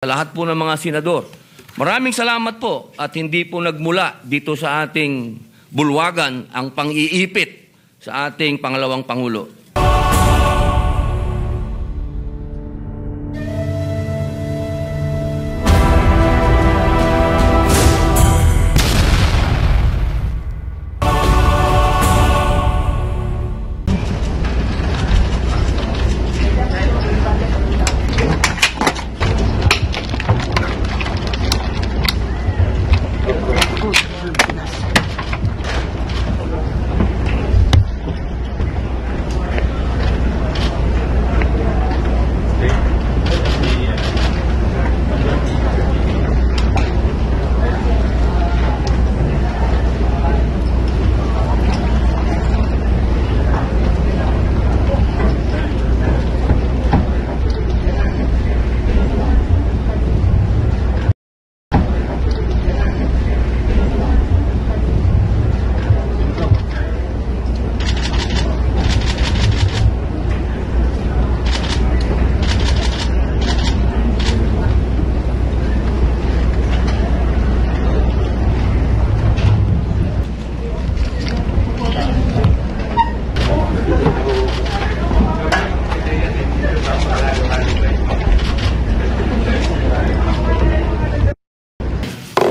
Sa lahat po ng mga senador. Maraming salamat po at hindi po nagmula dito sa ating bulwagan ang pang-iipit sa ating pangalawang Pangulo.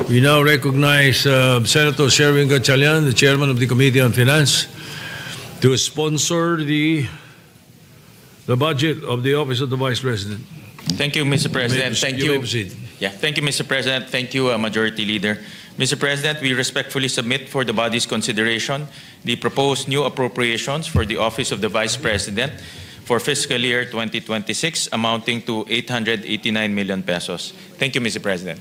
We now recognize Senator Sherwin Gatchalian, the Chairman of the Committee on Finance, to sponsor the budget of the Office of the Vice President. Thank you, Mr. President. Thank you. Yeah. Thank you, Mr. President. Thank you, Majority Leader. Mr. President, we respectfully submit for the body's consideration the proposed new appropriations for the Office of the Vice President for fiscal year 2026 amounting to 889 million pesos. Thank you, Mr. President.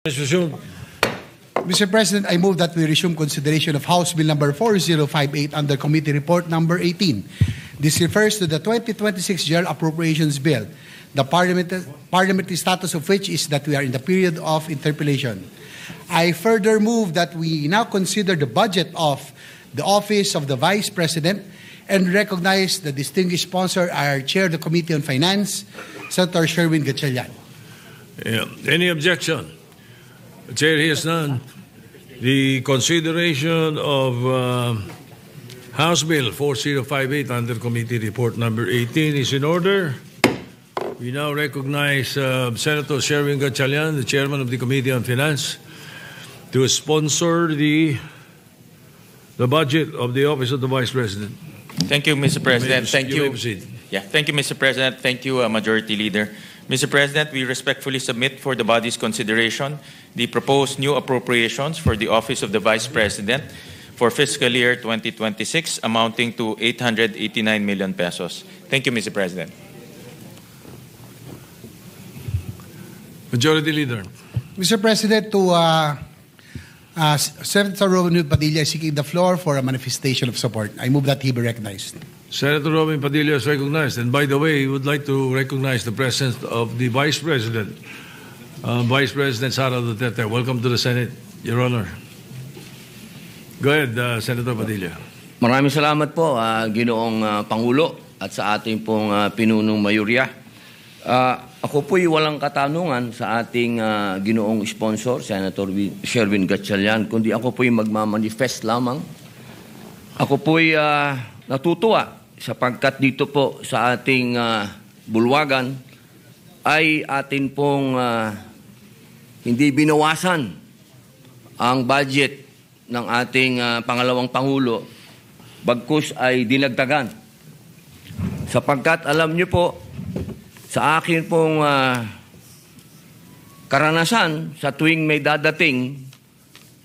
Mr. President, I move that we resume consideration of House Bill number 4058 under Committee Report number 18. This refers to the 2026 General Appropriations Bill, the parliamentary status of which is that we are in the period of interpellation. I further move that we now consider the budget of the Office of the Vice President and recognize the distinguished sponsor, our Chair of the Committee on Finance, Senator Sherwin Gatchalian. Any objection? The Chair hears none. The consideration of House Bill 4058 under Committee Report number 18 is in order. We now recognize Senator Sherwin Gatchalian, the Chairman of the Committee on Finance, to sponsor the budget of the Office of the Vice President. Thank you, Mr. President. Thank you. Yeah. Thank you, Mr. President. Thank you, Majority Leader. Mr. President, we respectfully submit for the body's consideration the proposed new appropriations for the Office of the Vice President for fiscal year 2026 amounting to 889 million pesos. Thank you, Mr. President. Majority Leader. Mr. President, to Senator Robin Padilla is seeking the floor for a manifestation of support. I move that he be recognized. Senator Robin Padilla is recognized. And by the way, we would like to recognize the presence of the Vice President, Vice President Sara Duterte. Welcome to the Senate, Your Honor. Go ahead, Senator Padilla. Maraming salamat po, Ginoong Pangulo at sa ating pong pinunong mayorya. Ako po'y walang katanungan sa ating ginoong sponsor, Senator Sherwin Gatchalian, kundi ako po'y magmamanifest lamang. Ako po'y natutuwa sapagkat dito po sa ating bulwagan ay atin pong hindi binawasan ang budget ng ating pangalawang Pangulo, bagkus ay dinagdagan. Sapagkat alam niyo po, sa akin pong karanasan sa tuwing may dadating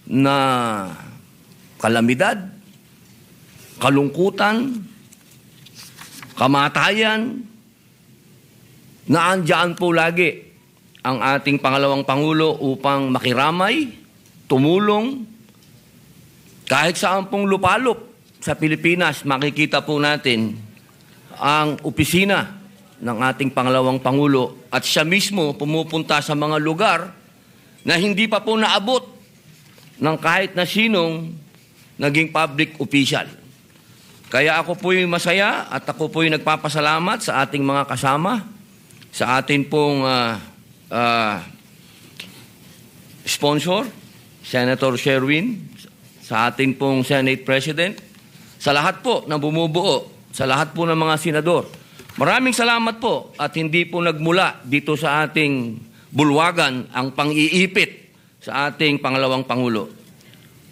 na kalamidad, kalungkutan, kamatayan, naandyan po lagi ang ating pangalawang Pangulo upang makiramay, tumulong. Kahit saan pong lupalop sa Pilipinas, makikita po natin ang opisina ng ating pangalawang Pangulo at siya mismo pumupunta sa mga lugar na hindi pa po naabot ng kahit na sinong naging public official. Kaya ako po'y masaya at ako po'y nagpapasalamat sa ating mga kasama, sa atin pong sponsor, Senator Sherwin, sa ating pong Senate President, sa lahat po na bumubuo, sa lahat po ng mga senador. Maraming salamat po at hindi po nagmula dito sa ating bulwagan ang pang-iipit sa ating pangalawang Pangulo.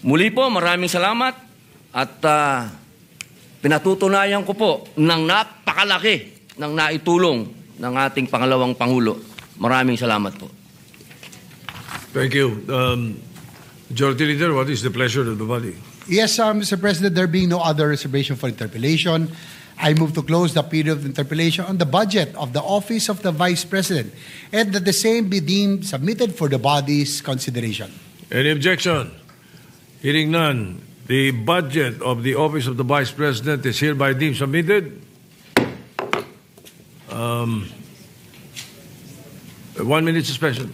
Muli po, maraming salamat at pinatutunayan ko po ng napakalaki ng naitulong ng ating pangalawang Pangulo. Maraming salamat po. Thank you. Majority Leader, what is the pleasure of the body? Yes, Mr. President, there being no other reservation for interpellation, I move to close the period of interpellation on the budget of the Office of the Vice President and that the same be deemed submitted for the body's consideration. Any objection? Hearing none, the budget of the Office of the Vice President is hereby deemed submitted. 1 minute suspension.